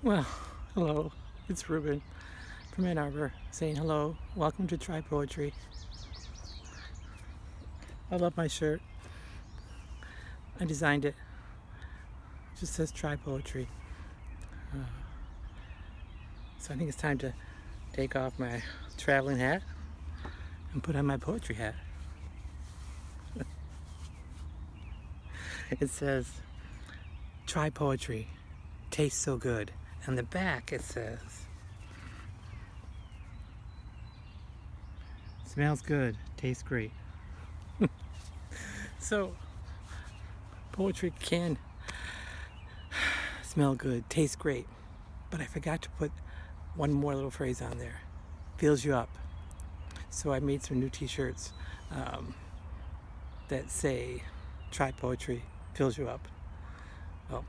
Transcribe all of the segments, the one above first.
Well, hello, it's Ruben from Ann Arbor saying hello. Welcome to Try Poetry. I love my shirt. I designed it. It just says Try Poetry. So I think it's time to take off my traveling hat and put on my poetry hat. It says, Try Poetry. Tastes so good. On the back it says, smells good, tastes great. So, poetry can smell good, taste great, but I forgot to put one more little phrase on there. Fills you up. So I made some new t-shirts that say, Try Poetry, fills you up. Well,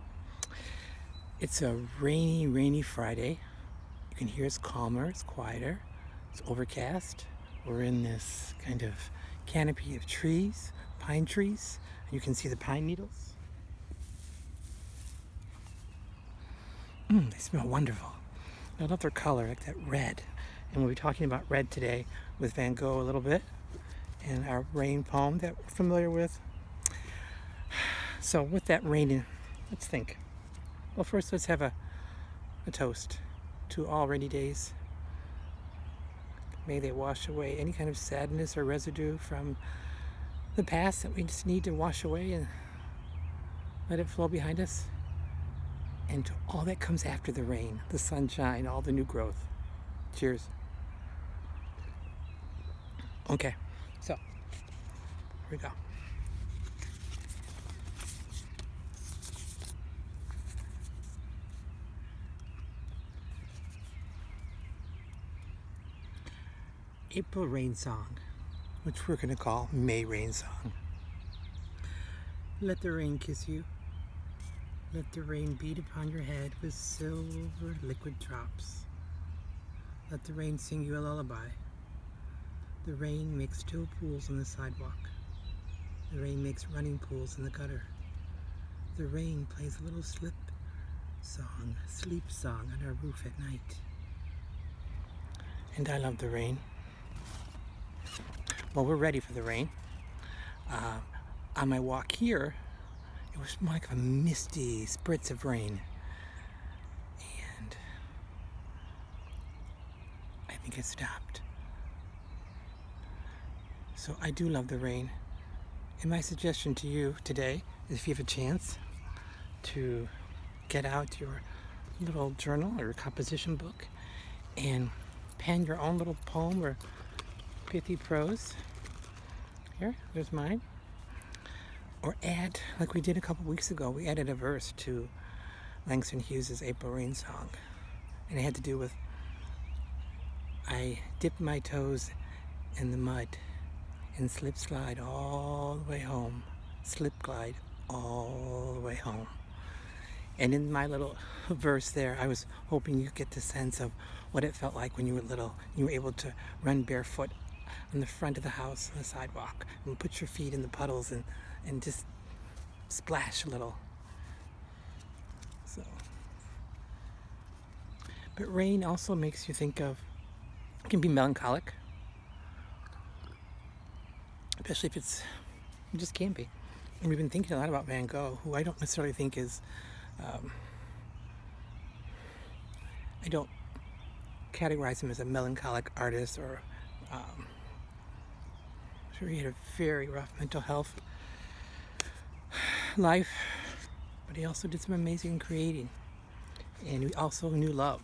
it's a rainy Friday. You can hear it's calmer, it's quieter, it's overcast. We're in this kind of canopy of trees, pine trees, and you can see the pine needles. They smell wonderful. I love their color, like that red. And we'll be talking about red today with Van Gogh a little bit, and our rain poem that we're familiar with. So with that rain, let's think. Well, first let's have a toast to all rainy days. May they wash away any kind of sadness or residue from the past that we just need to wash away and let it flow behind us. And to all that comes after the rain, the sunshine, all the new growth. Cheers. Okay, so here we go. April Rain Song, which we're going to call May Rain Song. Let the rain kiss you. Let the rain beat upon your head with silver liquid drops. Let the rain sing you a lullaby. The rain makes still pools on the sidewalk. The rain makes running pools in the gutter. The rain plays a little sleep song on our roof at night. And I love the rain. Well, we're ready for the rain. On my walk here, it was more like a misty spritz of rain. And I think it stopped. So I do love the rain. And my suggestion to you today is if you have a chance to get out your little journal or composition book and pen your own little poem or pithy prose. Here, there's mine. Or add, like we did a couple weeks ago, we added a verse to Langston Hughes' April Rain Song. And it had to do with, I dip my toes in the mud and slip slide all the way home. Slip glide all the way home. And in my little verse there, I was hoping you get the sense of what it felt like when you were little. You were able to run barefoot on the front of the house on the sidewalk and put your feet in the puddles and just splash a little. So, but rain also makes you think of, it can be melancholic, especially if it just can be. And we've been thinking a lot about Van Gogh, who I don't necessarily think is, I don't categorize him as a melancholic artist, or I'm sure he had a very rough mental health life, but he also did some amazing creating, and he also knew love.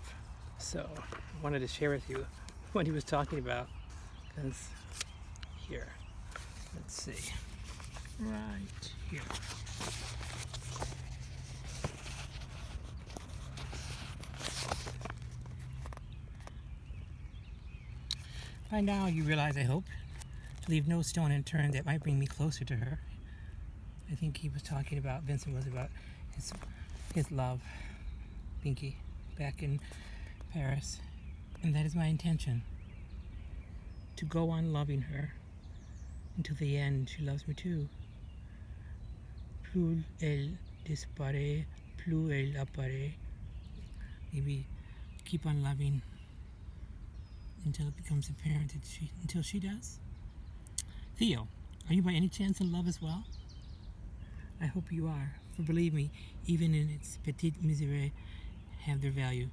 So I wanted to share with you what he was talking about, because here, let's see, right here. By now you realize, I hope, to leave no stone unturned that might bring me closer to her. I think he was talking about, Vincent was about his love, Pinky, back in Paris. And that is my intention, to go on loving her until the end. She loves me too. Plus elle disparaît, plus elle apparaît. maybe keep on loving until it becomes apparent that until she does. Theo, are you by any chance in love as well? I hope you are, for believe me, even in its petite misère have their value.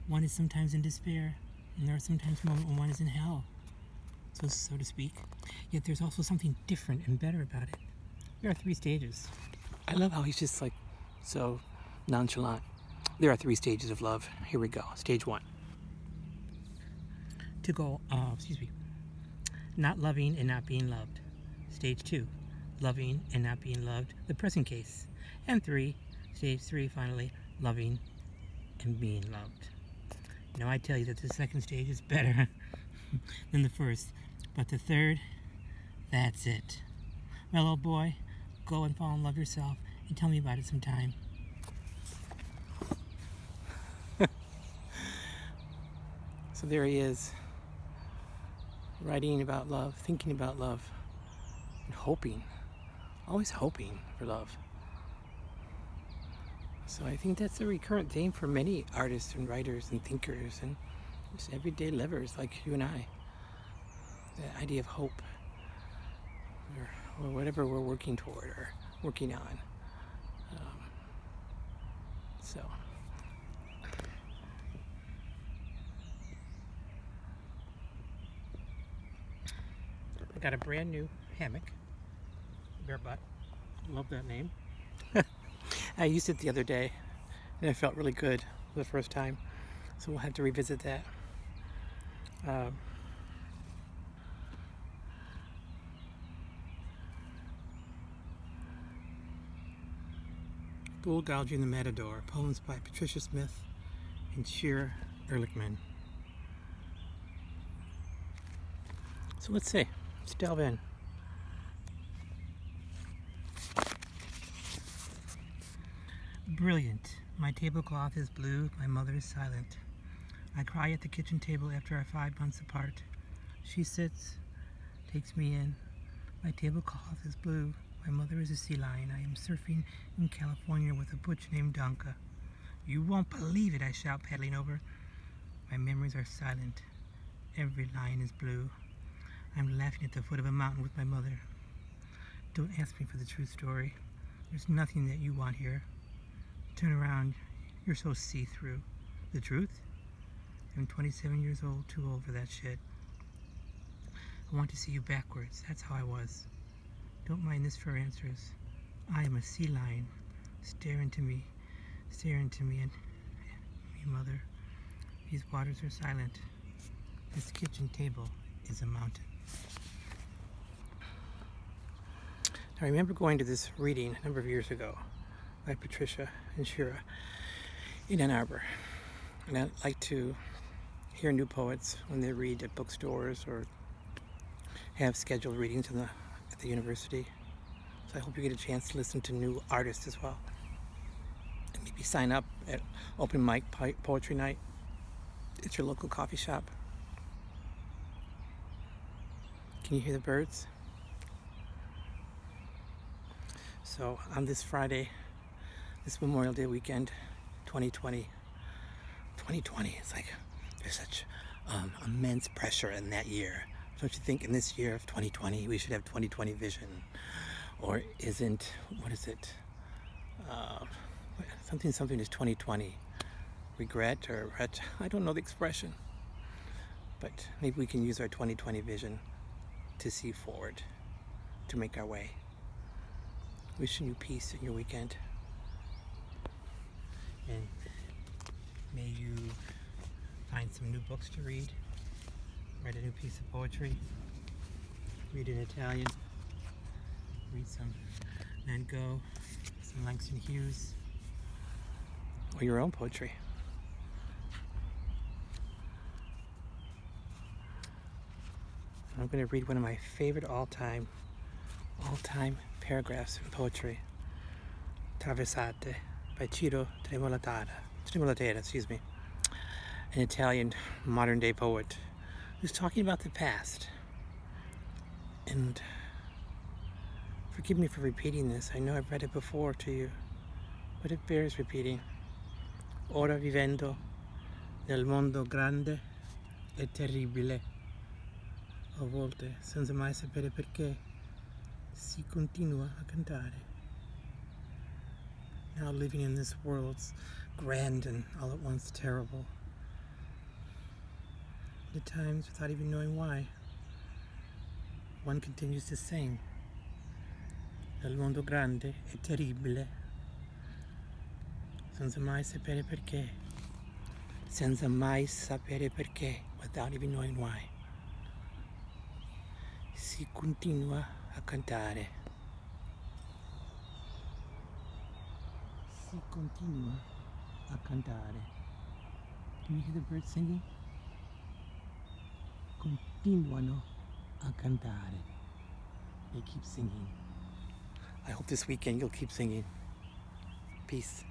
One is sometimes in despair, and there are sometimes moments when one is in hell, so to speak. Yet there's also something different and better about it. There are 3 stages. I love how he's just like so nonchalant. There are 3 stages of love. Here we go. Stage 1. Not loving and not being loved. Stage 2. Loving and not being loved. The present case. And 3. Stage 3, finally, loving and being loved. Now I tell you that the second stage is better than the first. But the third, that's it. Well, old boy, go and fall in love yourself and tell me about it sometime. So there he is, writing about love, thinking about love, and hoping, always hoping for love. So I think that's a recurrent theme for many artists and writers and thinkers and just everyday livers like you and I. The idea of hope, or whatever we're working toward or working on. So I got a brand new hammock, Bear Butt. Love that name. I used it the other day and it felt really good for the first time, so we'll have to revisit that. Bull Gouging the Matador, poems by Patricia Smith and Sheer Ehrlichman. So let's delve in. Brilliant. My tablecloth is blue, my mother is silent. I cry at the kitchen table after our 5 months apart. She sits, takes me in. My tablecloth is blue, my mother is a sea lion. I am surfing in California with a butch named Donka. You won't believe it, I shout, paddling over. My memories are silent. Every line is blue. I'm laughing at the foot of a mountain with my mother. Don't ask me for the true story. There's nothing that you want here. Turn around. You're so see-through. The truth? I'm 27 years old, too old for that shit. I want to see you backwards. That's how I was. Don't mind this for answers. I am a sea lion. Stare into me, and me, mother. These waters are silent. This kitchen table is a mountain. I remember going to this reading a number of years ago by Patricia and Shira in Ann Arbor. And I like to hear new poets when they read at bookstores or have scheduled readings at the university. So I hope you get a chance to listen to new artists as well. And maybe sign up at open mic poetry night at your local coffee shop. Can you hear the birds? So on this Friday, this Memorial Day weekend, 2020, it's like there's such immense pressure in that year. Don't you think in this year of 2020 we should have 2020 vision? Or isn't, what is it? Something is 2020. Regret or ret? I don't know the expression. But maybe we can use our 2020 vision to see forward, to make our way. Wishing you peace in your weekend. And may you find some new books to read, write a new piece of poetry, read in Italian, read some Van Gogh, some Langston Hughes, or your own poetry. I'm going to read one of my favorite all-time paragraphs in poetry, Traversate by Ciro Tremolatera, an Italian modern-day poet who's talking about the past. And forgive me for repeating this. I know I've read it before to you, but it bears repeating. ora vivendo nel mondo grande e terribile, a volte senza mai sapere perché si continua a cantare. Now living in this world's grand and all at once terrible. At times, without even knowing why, one continues to sing. Nel mondo grande e terribile, senza mai sapere perché. Senza mai sapere perché, without even knowing why. Si continua a cantare. Si continua a cantare. Can you hear the birds singing? Continuano a cantare. They keep singing. I hope this weekend you'll keep singing. Peace.